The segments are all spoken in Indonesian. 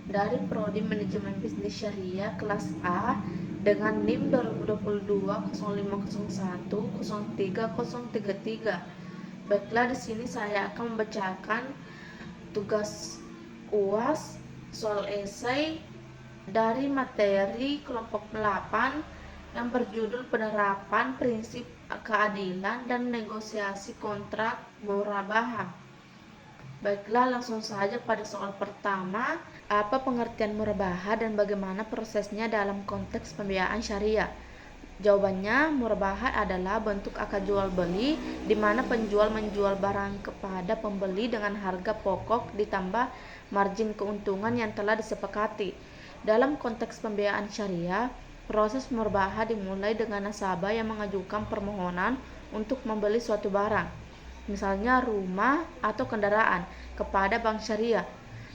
dari Prodi Manajemen Bisnis Syariah kelas A dengan NIM 2022 0501 03033. Baiklah, di sini saya akan membacakan tugas UAS soal esai dari materi kelompok 8 yang berjudul penerapan prinsip keadilan dan negosiasi kontrak murabahah. Baiklah, langsung saja pada soal pertama. Apa pengertian murabahah dan bagaimana prosesnya dalam konteks pembiayaan syariah? Jawabannya, murabahah adalah bentuk akad jual beli di mana penjual menjual barang kepada pembeli dengan harga pokok ditambah margin keuntungan yang telah disepakati. Dalam konteks pembiayaan syariah, proses murabahah dimulai dengan nasabah yang mengajukan permohonan untuk membeli suatu barang, misalnya rumah atau kendaraan, kepada bank syariah.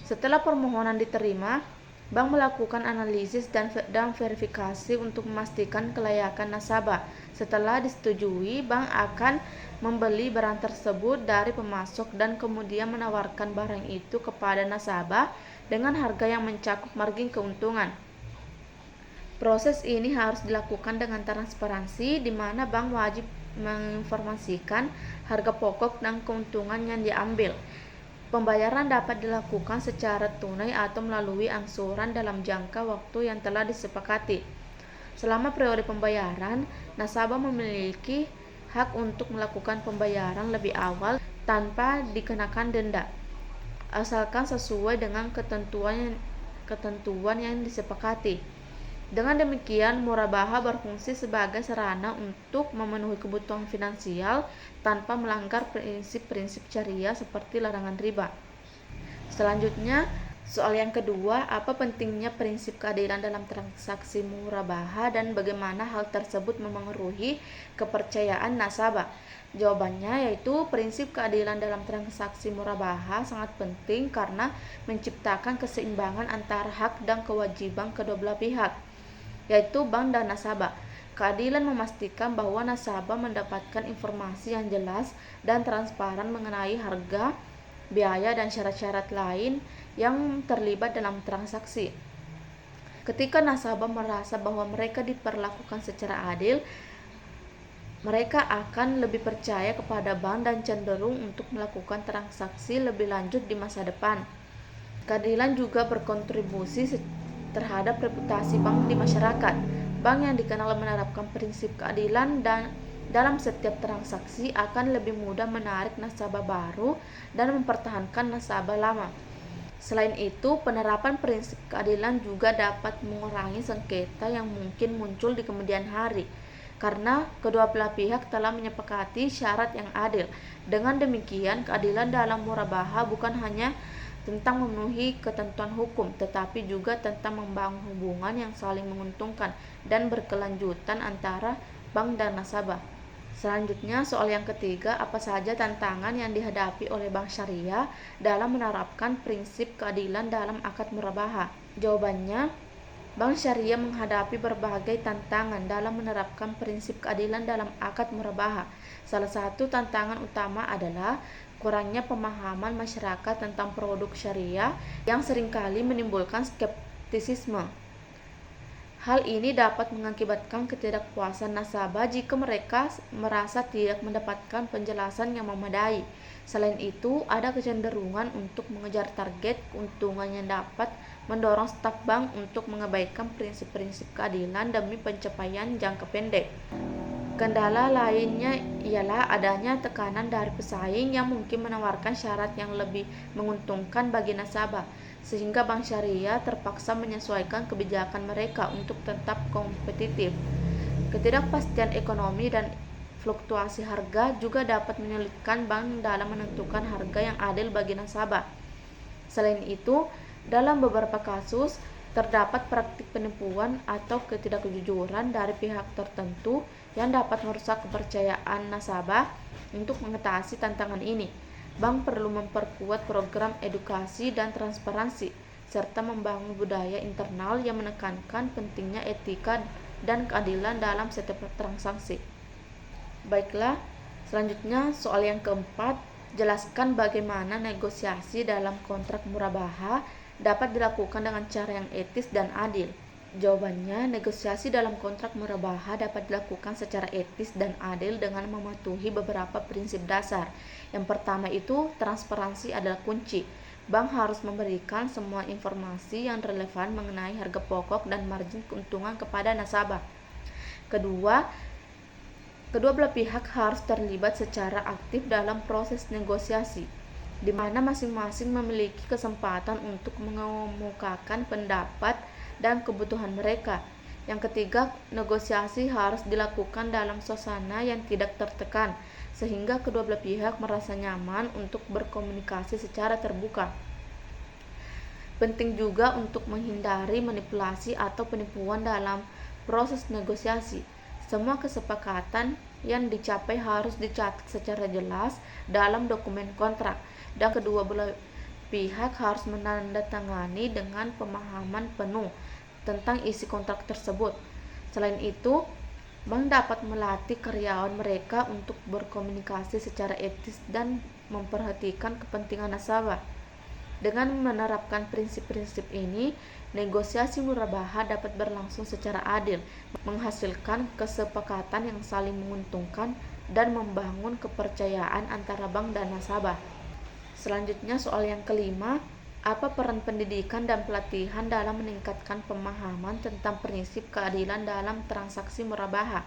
Setelah permohonan diterima, bank melakukan analisis dan verifikasi untuk memastikan kelayakan nasabah. Setelah disetujui, bank akan membeli barang tersebut dari pemasok dan kemudian menawarkan barang itu kepada nasabah dengan harga yang mencakup margin keuntungan. Proses ini harus dilakukan dengan transparansi, di mana bank wajib menginformasikan harga pokok dan keuntungan yang diambil. Pembayaran dapat dilakukan secara tunai atau melalui angsuran dalam jangka waktu yang telah disepakati. Selama periode pembayaran, nasabah memiliki hak untuk melakukan pembayaran lebih awal tanpa dikenakan denda, asalkan sesuai dengan ketentuan yang disepakati. Dengan demikian, murabahah berfungsi sebagai sarana untuk memenuhi kebutuhan finansial tanpa melanggar prinsip-prinsip syariah seperti larangan riba. Selanjutnya, soal yang kedua, apa pentingnya prinsip keadilan dalam transaksi murabahah dan bagaimana hal tersebut memengaruhi kepercayaan nasabah? Jawabannya yaitu prinsip keadilan dalam transaksi murabahah sangat penting karena menciptakan keseimbangan antara hak dan kewajiban kedua belah pihak, yaitu bank dan nasabah. Keadilan memastikan bahwa nasabah mendapatkan informasi yang jelas dan transparan mengenai harga, biaya, dan syarat-syarat lain yang terlibat dalam transaksi. Ketika nasabah merasa bahwa mereka diperlakukan secara adil, mereka akan lebih percaya kepada bank dan cenderung untuk melakukan transaksi lebih lanjut di masa depan. Keadilan juga berkontribusi terhadap reputasi bank di masyarakat. Bank yang dikenal menerapkan prinsip keadilan dan dalam setiap transaksi akan lebih mudah menarik nasabah baru dan mempertahankan nasabah lama. Selain itu, penerapan prinsip keadilan juga dapat mengurangi sengketa yang mungkin muncul di kemudian hari, karena kedua belah pihak telah menyepakati syarat yang adil. Dengan demikian, keadilan dalam murabahah bukan hanya tentang memenuhi ketentuan hukum, tetapi juga tentang membangun hubungan yang saling menguntungkan dan berkelanjutan antara bank dan nasabah. Selanjutnya, soal yang ketiga, apa saja tantangan yang dihadapi oleh bank syariah dalam menerapkan prinsip keadilan dalam akad murabahah? Jawabannya, bank syariah menghadapi berbagai tantangan dalam menerapkan prinsip keadilan dalam akad murabahah. Salah satu tantangan utama adalah kurangnya pemahaman masyarakat tentang produk syariah yang seringkali menimbulkan skeptisisme. Hal ini dapat mengakibatkan ketidakpuasan nasabah jika mereka merasa tidak mendapatkan penjelasan yang memadai. Selain itu, ada kecenderungan untuk mengejar target keuntungan yang dapat mendorong staf bank untuk mengabaikan prinsip-prinsip keadilan demi pencapaian jangka pendek. Kendala lainnya ialah adanya tekanan dari pesaing yang mungkin menawarkan syarat yang lebih menguntungkan bagi nasabah, sehingga bank syariah terpaksa menyesuaikan kebijakan mereka untuk tetap kompetitif. Ketidakpastian ekonomi dan fluktuasi harga juga dapat menyulitkan bank dalam menentukan harga yang adil bagi nasabah. Selain itu, dalam beberapa kasus, terdapat praktik penipuan atau ketidakjujuran dari pihak tertentu yang dapat merusak kepercayaan nasabah. Untuk mengatasi tantangan ini, bank perlu memperkuat program edukasi dan transparansi, serta membangun budaya internal yang menekankan pentingnya etika dan keadilan dalam setiap transaksi. Baiklah, selanjutnya soal yang keempat, jelaskan bagaimana negosiasi dalam kontrak murabahah dapat dilakukan dengan cara yang etis dan adil? Jawabannya, negosiasi dalam kontrak murabaha dapat dilakukan secara etis dan adil dengan mematuhi beberapa prinsip dasar. Yang pertama itu, transparansi adalah kunci. Bank harus memberikan semua informasi yang relevan mengenai harga pokok dan margin keuntungan kepada nasabah. Kedua belah pihak harus terlibat secara aktif dalam proses negosiasi, di mana masing-masing memiliki kesempatan untuk mengemukakan pendapat dan kebutuhan mereka. Yang ketiga, negosiasi harus dilakukan dalam suasana yang tidak tertekan, sehingga kedua belah pihak merasa nyaman untuk berkomunikasi secara terbuka. Penting juga untuk menghindari manipulasi atau penipuan dalam proses negosiasi. Semua kesepakatan yang dicapai harus dicatat secara jelas dalam dokumen kontrak, dan kedua belah pihak harus menandatangani dengan pemahaman penuh tentang isi kontrak tersebut. Selain itu, bank dapat melatih karyawan mereka untuk berkomunikasi secara etis dan memperhatikan kepentingan nasabah. Dengan menerapkan prinsip-prinsip ini, negosiasi murabaha dapat berlangsung secara adil, menghasilkan kesepakatan yang saling menguntungkan, dan membangun kepercayaan antara bank dan nasabah. Selanjutnya, soal yang kelima, apa peran pendidikan dan pelatihan dalam meningkatkan pemahaman tentang prinsip keadilan dalam transaksi murabaha?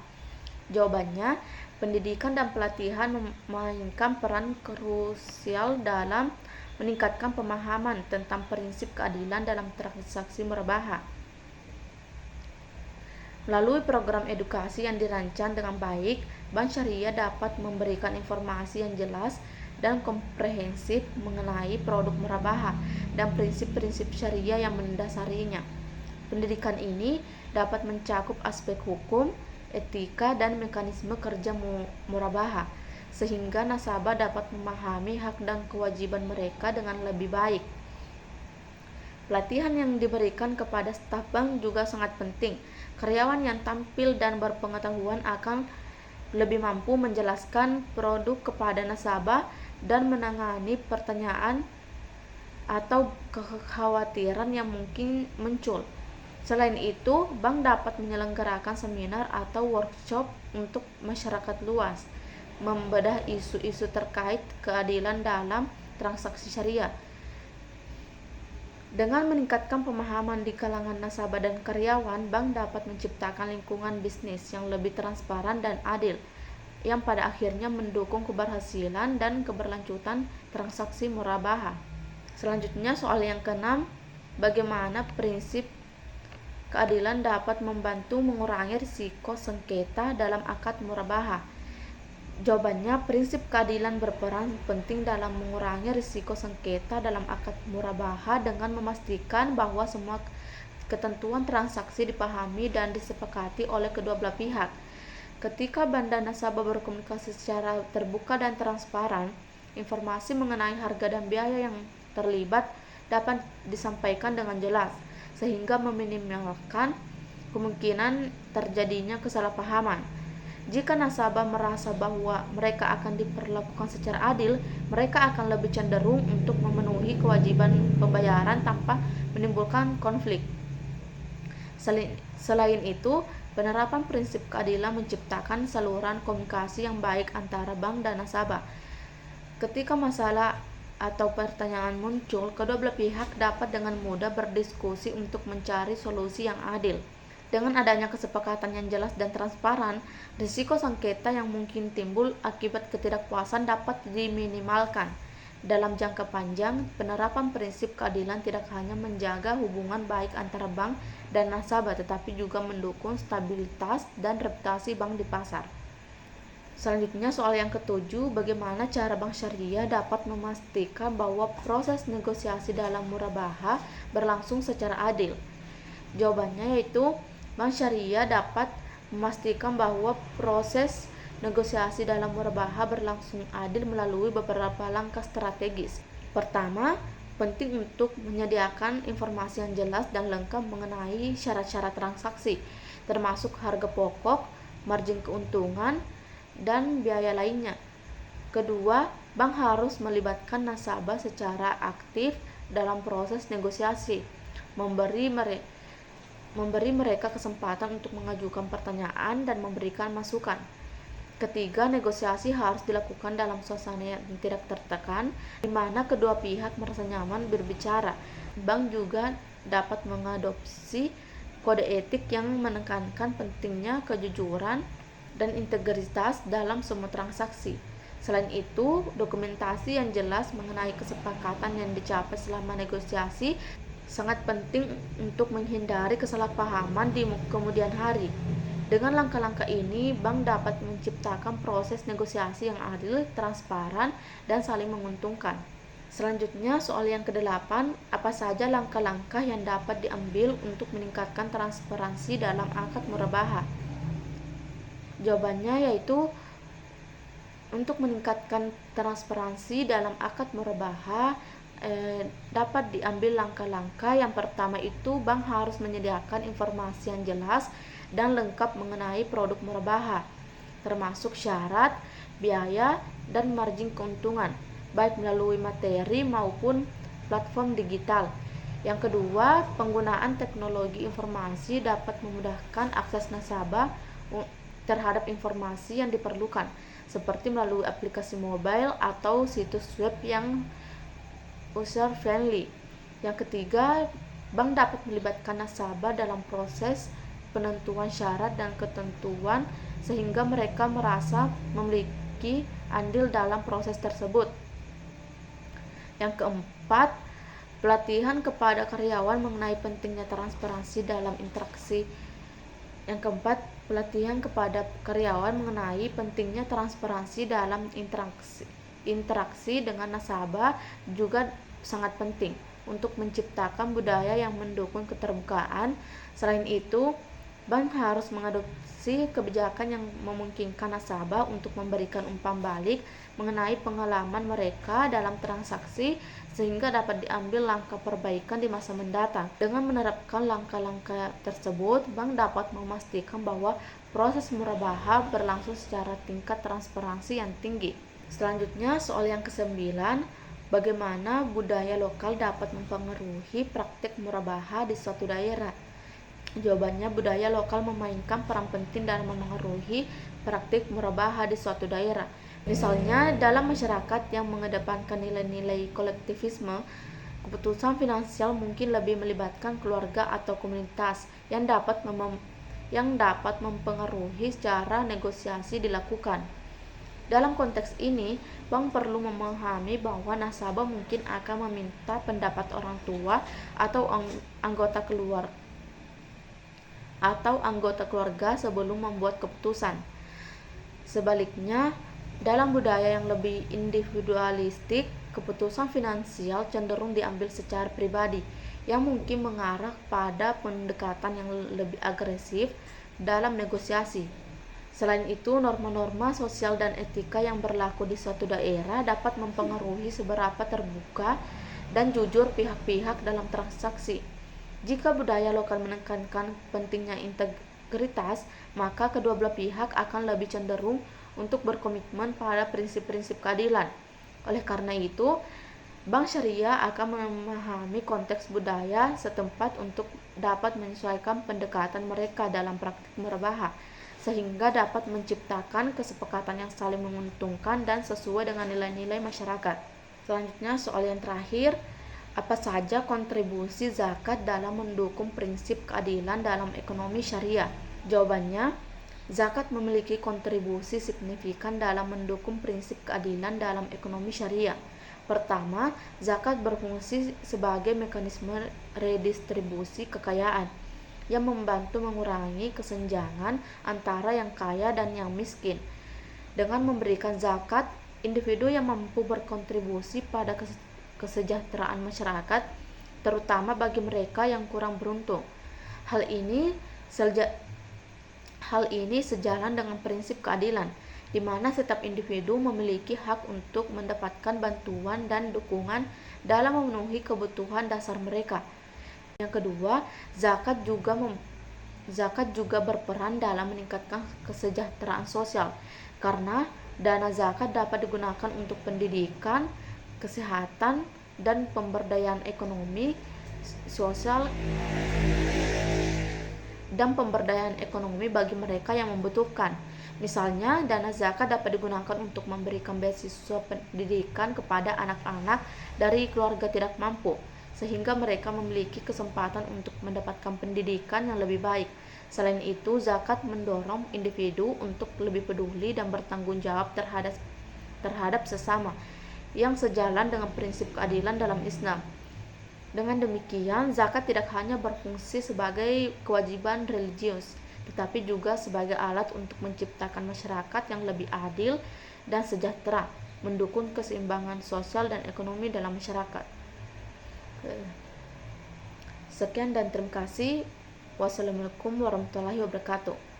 Jawabannya, pendidikan dan pelatihan memainkan peran krusial dalam meningkatkan pemahaman tentang prinsip keadilan dalam transaksi murabaha. Melalui program edukasi yang dirancang dengan baik, Bank Syariah dapat memberikan informasi yang jelas dan komprehensif mengenai produk murabaha dan prinsip-prinsip syariah yang mendasarinya. Pendidikan ini dapat mencakup aspek hukum, etika, dan mekanisme kerja murabaha, sehingga nasabah dapat memahami hak dan kewajiban mereka dengan lebih baik. Pelatihan yang diberikan kepada staf bank juga sangat penting. Karyawan yang tampil dan berpengetahuan akan lebih mampu menjelaskan produk kepada nasabah dan menangani pertanyaan atau kekhawatiran yang mungkin muncul. Selain itu, bank dapat menyelenggarakan seminar atau workshop untuk masyarakat luas, membedah isu-isu terkait keadilan dalam transaksi syariah. Dengan meningkatkan pemahaman di kalangan nasabah dan karyawan, bank dapat menciptakan lingkungan bisnis yang lebih transparan dan adil, yang pada akhirnya mendukung keberhasilan dan keberlanjutan transaksi murabaha. Selanjutnya, soal yang keenam, bagaimana prinsip keadilan dapat membantu mengurangi risiko sengketa dalam akad murabaha? Jawabannya, prinsip keadilan berperan penting dalam mengurangi risiko sengketa dalam akad murabaha dengan memastikan bahwa semua ketentuan transaksi dipahami dan disepakati oleh kedua belah pihak. Ketika bank dan nasabah berkomunikasi secara terbuka dan transparan, informasi mengenai harga dan biaya yang terlibat dapat disampaikan dengan jelas, sehingga meminimalkan kemungkinan terjadinya kesalahpahaman. Jika nasabah merasa bahwa mereka akan diperlakukan secara adil, mereka akan lebih cenderung untuk memenuhi kewajiban pembayaran tanpa menimbulkan konflik. Selain itu, penerapan prinsip keadilan menciptakan saluran komunikasi yang baik antara bank dan nasabah. Ketika masalah atau pertanyaan muncul, kedua belah pihak dapat dengan mudah berdiskusi untuk mencari solusi yang adil. Dengan adanya kesepakatan yang jelas dan transparan, risiko sengketa yang mungkin timbul akibat ketidakpuasan dapat diminimalkan. Dalam jangka panjang, penerapan prinsip keadilan tidak hanya menjaga hubungan baik antara bank dan nasabah, tetapi juga mendukung stabilitas dan reputasi bank di pasar. Selanjutnya, soal yang ketujuh, bagaimana cara Bank Syariah dapat memastikan bahwa proses negosiasi dalam murabaha berlangsung secara adil? Jawabannya yaitu, Bank Syariah dapat memastikan bahwa proses negosiasi dalam murabaha berlangsung adil melalui beberapa langkah strategis. Pertama, penting untuk menyediakan informasi yang jelas dan lengkap mengenai syarat-syarat transaksi, termasuk harga pokok, margin keuntungan, dan biaya lainnya. Kedua, bank harus melibatkan nasabah secara aktif dalam proses negosiasi, memberi mereka kesempatan untuk mengajukan pertanyaan dan memberikan masukan. Ketiga, negosiasi harus dilakukan dalam suasana yang tidak tertekan, di mana kedua pihak merasa nyaman berbicara. Bank juga dapat mengadopsi kode etik yang menekankan pentingnya kejujuran dan integritas dalam semua transaksi. Selain itu, dokumentasi yang jelas mengenai kesepakatan yang dicapai selama negosiasi sangat penting untuk menghindari kesalahpahaman di kemudian hari. Dengan langkah-langkah ini, bank dapat menciptakan proses negosiasi yang adil, transparan, dan saling menguntungkan. Selanjutnya, soal yang ke-8, apa saja langkah-langkah yang dapat diambil untuk meningkatkan transparansi dalam akad murabahah? Jawabannya yaitu untuk meningkatkan transparansi dalam akad murabahah dapat diambil langkah-langkah. Yang pertama itu, bank harus menyediakan informasi yang jelas dan lengkap mengenai produk murabahah, termasuk syarat, biaya, dan margin keuntungan, baik melalui materi maupun platform digital. Yang kedua, penggunaan teknologi informasi dapat memudahkan akses nasabah terhadap informasi yang diperlukan, seperti melalui aplikasi mobile atau situs web yang user friendly. Yang ketiga, bank dapat melibatkan nasabah dalam proses penentuan syarat dan ketentuan sehingga mereka merasa memiliki andil dalam proses tersebut. Yang keempat, pelatihan kepada karyawan mengenai pentingnya transparansi dalam interaksi. Pelatihan kepada karyawan mengenai pentingnya transparansi dalam interaksi dengan nasabah juga sangat penting untuk menciptakan budaya yang mendukung keterbukaan. Selain itu, bank harus mengadopsi kebijakan yang memungkinkan nasabah untuk memberikan umpan balik mengenai pengalaman mereka dalam transaksi, sehingga dapat diambil langkah perbaikan di masa mendatang. Dengan menerapkan langkah-langkah tersebut, bank dapat memastikan bahwa proses murabahah berlangsung secara tingkat transparansi yang tinggi. Selanjutnya, soal yang ke-9, bagaimana budaya lokal dapat mempengaruhi praktik murabahah di suatu daerah? Jawabannya, budaya lokal memainkan peran penting dalam memengaruhi praktik murabahah di suatu daerah. Misalnya, dalam masyarakat yang mengedepankan nilai-nilai kolektivisme, keputusan finansial mungkin lebih melibatkan keluarga atau komunitas yang dapat mempengaruhi cara negosiasi dilakukan. Dalam konteks ini, bank perlu memahami bahwa nasabah mungkin akan meminta pendapat orang tua atau anggota keluarga sebelum membuat keputusan. Sebaliknya, dalam budaya yang lebih individualistik, keputusan finansial cenderung diambil secara pribadi, yang mungkin mengarah pada pendekatan yang lebih agresif dalam negosiasi. Selain itu, norma-norma sosial dan etika yang berlaku di suatu daerah dapat mempengaruhi seberapa terbuka dan jujur pihak-pihak dalam transaksi. Jika budaya lokal menekankan pentingnya integritas, maka kedua belah pihak akan lebih cenderung untuk berkomitmen pada prinsip-prinsip keadilan. Oleh karena itu, Bank Syariah akan memahami konteks budaya setempat untuk dapat menyesuaikan pendekatan mereka dalam praktik murabahah, sehingga dapat menciptakan kesepakatan yang saling menguntungkan dan sesuai dengan nilai-nilai masyarakat. Selanjutnya, soal yang terakhir, apa saja kontribusi zakat dalam mendukung prinsip keadilan dalam ekonomi syariah? Jawabannya, zakat memiliki kontribusi signifikan dalam mendukung prinsip keadilan dalam ekonomi syariah. Pertama, zakat berfungsi sebagai mekanisme redistribusi kekayaan yang membantu mengurangi kesenjangan antara yang kaya dan yang miskin. Dengan memberikan zakat, individu yang mampu berkontribusi pada kesejahteraan masyarakat, terutama bagi mereka yang kurang beruntung. Hal ini sejalan dengan prinsip keadilan, di mana setiap individu memiliki hak untuk mendapatkan bantuan dan dukungan dalam memenuhi kebutuhan dasar mereka. Yang kedua, zakat juga berperan dalam meningkatkan kesejahteraan sosial, karena dana zakat dapat digunakan untuk pendidikan, kesehatan, dan pemberdayaan ekonomi sosial bagi mereka yang membutuhkan. Misalnya, dana zakat dapat digunakan untuk memberikan beasiswa pendidikan kepada anak-anak dari keluarga tidak mampu, sehingga mereka memiliki kesempatan untuk mendapatkan pendidikan yang lebih baik. Selain itu, zakat mendorong individu untuk lebih peduli dan bertanggung jawab terhadap sesama, yang sejalan dengan prinsip keadilan dalam Islam. Dengan demikian, zakat tidak hanya berfungsi sebagai kewajiban religius, tetapi juga sebagai alat untuk menciptakan masyarakat yang lebih adil dan sejahtera, mendukung keseimbangan sosial dan ekonomi dalam masyarakat. Sekian dan terima kasih. Wassalamualaikum warahmatullahi wabarakatuh.